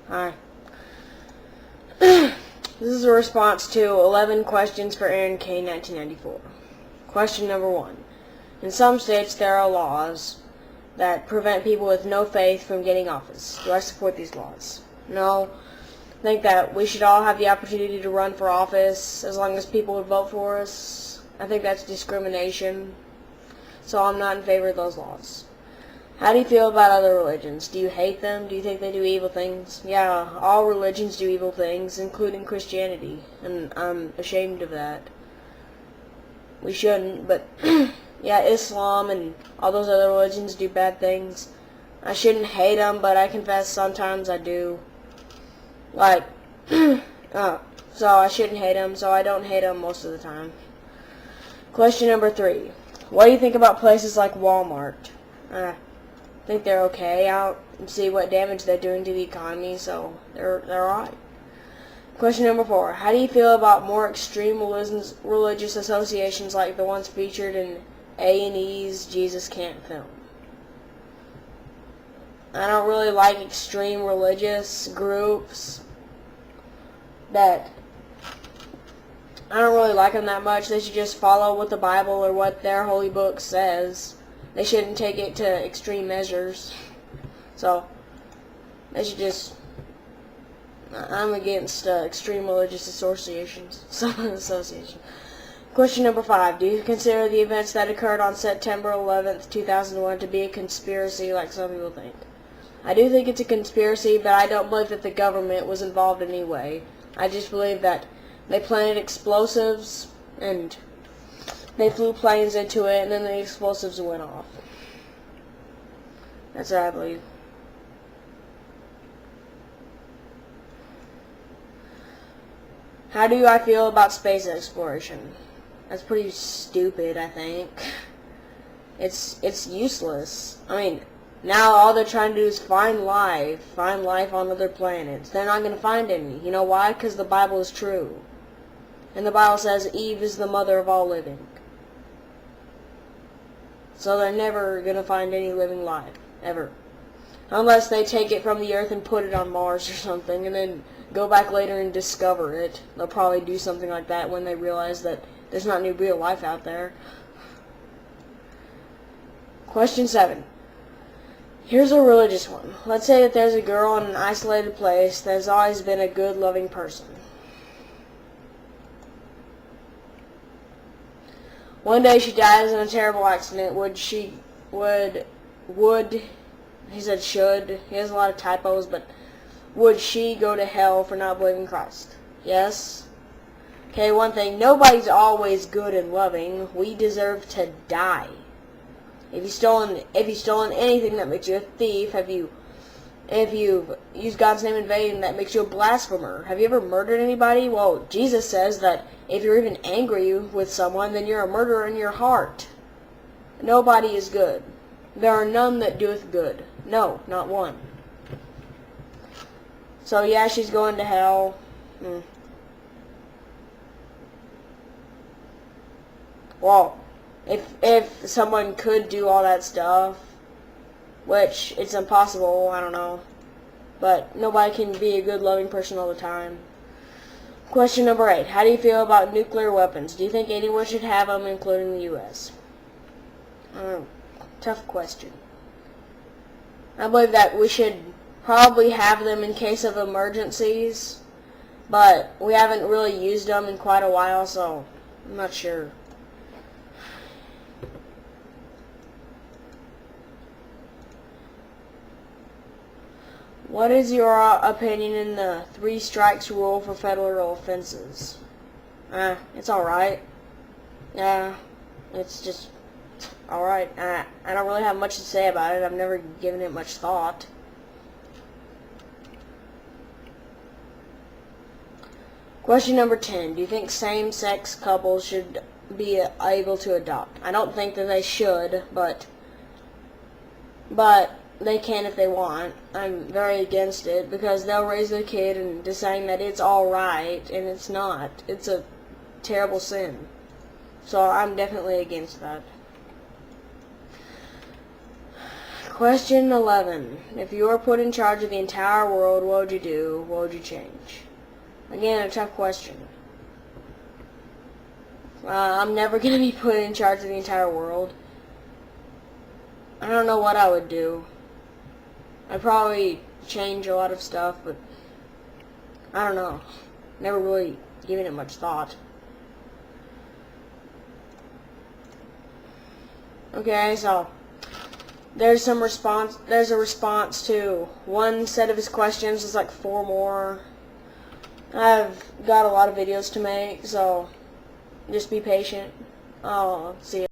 Hi. This is a response to 11 questions for Aaronk1994. Question number 1. In some states there are laws that prevent people with no faith from getting office. Do I support these laws? No. I think that we should all have the opportunity to run for office as long as people would vote for us. I think that's discrimination. So I'm not in favor of those laws. How do you feel about other religions? Do you hate them? Do you think they do evil things? Yeah, all religions do evil things, including Christianity, and I'm ashamed of that. We shouldn't, but yeah, Islam and all those other religions do bad things. I shouldn't hate them, but I confess sometimes I do. Like, so I shouldn't hate them, so I don't hate them most of the time. Question number 3. What do you think about places like Walmart? I think they're okay. I don't see what damage they're doing to the economy, so they're alright. Question number 4. How do you feel about more extreme religious associations like the ones featured in A&E's Jesus Can't Film? I don't really like extreme religious groups that I don't really like them that much. They should just follow what the Bible or what their holy book says. They shouldn't take it to extreme measures. So, they should just... I'm against extreme religious associations. Question number 5. Do you consider the events that occurred on September 11th, 2001 to be a conspiracy like some people think? I do think it's a conspiracy, but I don't believe that the government was involved in any way. I just believe that they planted explosives and they flew planes into it and then the explosives went off. That's what I believe. How do I feel about space exploration? That's pretty stupid, I think. It's useless. I mean, now all they're trying to do is find life on other planets. They're not going to find any. You know why? Because the Bible is true. And the Bible says Eve is the mother of all living. So they're never going to find any living life. Ever. Unless they take it from the Earth and put it on Mars or something, and then go back later and discover it. They'll probably do something like that when they realize that there's not any real life out there. Question 7. Here's a religious one. Let's say that there's a girl in an isolated place that has always been a good, loving person. One day she dies in a terrible accident. He said should. He has a lot of typos, but would she go to hell for not believing Christ? Yes. Okay, one thing. Nobody's always good and loving. We deserve to die. If you've stolen anything, that makes you a thief. If you've used God's name in vain, that makes you a blasphemer. Have you ever murdered anybody? Well, Jesus says that if you're even angry with someone, then you're a murderer in your heart. Nobody is good. There are none that doeth good. No, not one. So yeah, she's going to hell. Well, if someone could do all that stuff, which it's impossible, I don't know. But nobody can be a good, loving person all the time. Question number 8. How do you feel about nuclear weapons? Do you think anyone should have them, including the U.S.? Tough question. I believe that we should probably have them in case of emergencies, but we haven't really used them in quite a while, so I'm not sure. What is your opinion in the 3 strikes rule for federal offenses? It's alright. Yeah, it's just alright. I don't really have much to say about it. I've never given it much thought. Question number 10. Do you think same-sex couples should be able to adopt? I don't think that they should, but they can if they want. I'm very against it because they'll raise their kid and deciding that it's alright, and it's not. It's a terrible sin. So I'm definitely against that. Question 11. If you were put in charge of the entire world, what would you do? What would you change? Again, a tough question. I'm never going to be put in charge of the entire world. I don't know what I would do. I'd probably change a lot of stuff, but I don't know. Never really given it much thought. Okay, so there's a response to one set of his questions. There's like 4 more. I've got a lot of videos to make, so just be patient. I'll see you.